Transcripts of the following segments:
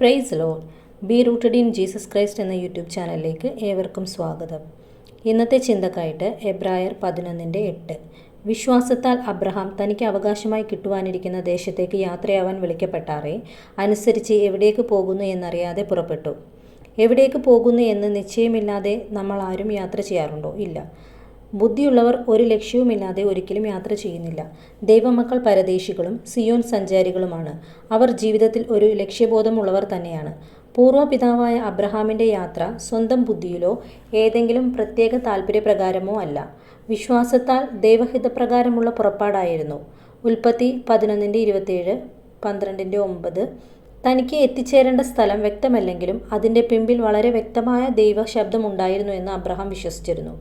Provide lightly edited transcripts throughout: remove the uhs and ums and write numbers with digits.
Price lord. Be rooted in Jesus Christ എന്ന YouTube ചാനലിലേക്ക് ഏവർക്കും സ്വാഗതം. ഇന്നത്തെ ചിന്തക്കായിട്ട് എബ്രായർ 11:8. വിശ്വാസത്താൽ അബ്രഹാം തനിക്ക് അവകാശമായി കിട്ടുവാനിരിക്കുന്ന ദേശത്തേക്ക് യാത്രയാവാൻ വിളിക്കപ്പെട്ടാറെ അനുസരിച്ച് എവിടേക്ക് പോകുന്നു എന്നറിയാതെ പുറപ്പെട്ടു. എവിടേക്ക് പോകുന്നു എന്ന് നിശ്ചയമില്ലാതെ നമ്മൾ ആരും യാത്ര ചെയ്യാറുണ്ടോ? ഇല്ല. ബുദ്ധിയുള്ളവർ ഒരു ലക്ഷ്യവുമില്ലാതെ ഒരിക്കലും യാത്ര ചെയ്യുന്നില്ല. ദൈവമക്കൾ പരദേശികളും സിയോൻ സഞ്ചാരികളുമാണ്. അവർ ജീവിതത്തിൽ ഒരു ലക്ഷ്യബോധമുള്ളവർ തന്നെയാണ്. പൂർവ്വപിതാവായ അബ്രഹാമിൻ്റെ യാത്ര സ്വന്തം ബുദ്ധിയിലോ ഏതെങ്കിലും പ്രത്യേക താൽപ്പര്യപ്രകാരമോ അല്ല, വിശ്വാസത്താൽ ദൈവഹിതപ്രകാരമുള്ള പുറപ്പാടായിരുന്നു. ഉൽപ്പത്തി 11:27, 12:9. തനിക്ക് എത്തിച്ചേരേണ്ട സ്ഥലം വ്യക്തമല്ലെങ്കിലും അതിൻ്റെ പിമ്പിൽ വളരെ വ്യക്തമായ ദൈവശബ്ദമുണ്ടായിരുന്നു എന്ന് അബ്രഹാം വിശ്വസിച്ചിരുന്നു.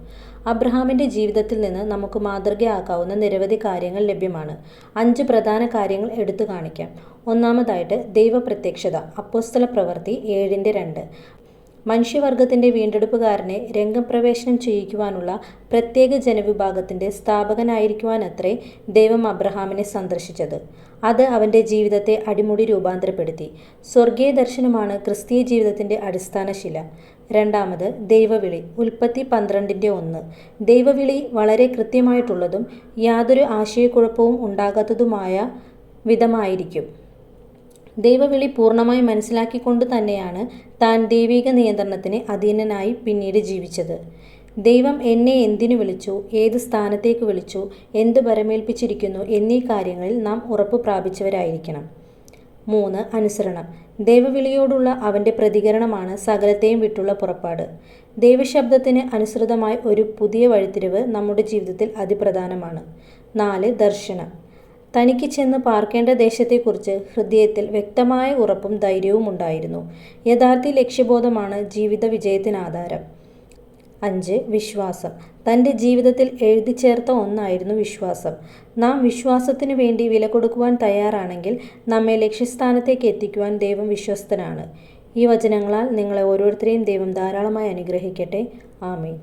അബ്രഹാമിൻ്റെ ജീവിതത്തിൽ നിന്ന് നമുക്ക് മാതൃകയാക്കാവുന്ന നിരവധി കാര്യങ്ങൾ ലഭ്യമാണ്. 5 പ്രധാന കാര്യങ്ങൾ എടുത്തു കാണിക്കാം. ഒന്നാമതായിട്ട് ദൈവപ്രത്യക്ഷത. അപ്പോസ്തലപ്രവൃത്തി 7:2. മനുഷ്യവർഗത്തിൻ്റെ വീണ്ടെടുപ്പുകാരനെ രംഗപ്രവേശനം ചെയ്യിക്കുവാനുള്ള പ്രത്യേക ജനവിഭാഗത്തിൻ്റെ സ്ഥാപകനായിരിക്കുവാനത്രേ ദൈവം അബ്രഹാമിനെ സന്ദർശിച്ചത്. അത് അവൻ്റെ ജീവിതത്തെ അടിമുടി രൂപാന്തരപ്പെടുത്തി. സ്വർഗീയ ദർശനമാണ് ക്രിസ്തീയ ജീവിതത്തിൻ്റെ അടിസ്ഥാനശില. രണ്ടാമത് ദൈവവിളി. ഉൽപ്പത്തി 12:1. ദൈവവിളി വളരെ കൃത്യമായിട്ടുള്ളതും യാതൊരു ആശയക്കുഴപ്പവും ഉണ്ടാകാത്തതുമായ വിധമായിരിക്കും. ദൈവവിളി പൂർണ്ണമായി മനസ്സിലാക്കിക്കൊണ്ട് തന്നെയാണ് താൻ ദൈവിക നിയന്ത്രണത്തിന് അധീനനായി പിന്നീട് ജീവിച്ചത്. ദൈവം എന്നെ എന്തിനു വിളിച്ചു, ഏത് സ്ഥാനത്തേക്ക് വിളിച്ചു, എന്ത് ഭരമേൽപ്പിച്ചിരിക്കുന്നു എന്നീ കാര്യങ്ങളിൽ നാം ഉറപ്പ് പ്രാപിച്ചവരായിരിക്കണം. 3. അനുസരണം. ദൈവവിളിയോടുള്ള അവൻ്റെ പ്രതികരണമാണ് സകലത്തെയും വിട്ടുള്ള പുറപ്പാട്. ദൈവശബ്ദത്തിന് അനുസൃതമായ ഒരു പുതിയ വഴിത്തിരിവ് നമ്മുടെ ജീവിതത്തിൽ അതിപ്രധാനമാണ്. 4. ദർശനം. തനിക്ക് ചെന്ന് പാർക്കേണ്ട ദേശത്തെക്കുറിച്ച് ഹൃദയത്തിൽ വ്യക്തമായ ഉറപ്പും ധൈര്യവും ഉണ്ടായിരുന്നു. യഥാർത്ഥ ലക്ഷ്യബോധമാണ് ജീവിത വിജയത്തിനാധാരം. 5. വിശ്വാസം. തൻ്റെ ജീവിതത്തിൽ എഴുതിച്ചേർത്ത ഒന്നായിരുന്നു വിശ്വാസം. നാം വിശ്വാസത്തിനു വേണ്ടി വില കൊടുക്കുവാൻ തയ്യാറാണെങ്കിൽ നമ്മെ ലക്ഷ്യസ്ഥാനത്തേക്ക് എത്തിക്കുവാൻ ദൈവം വിശ്വസ്തനാണ്. ഈ വചനങ്ങളാൽ നിങ്ങളെ ഓരോരുത്തരെയും ദൈവം ധാരാളമായി അനുഗ്രഹിക്കട്ടെ. ആമേൻ.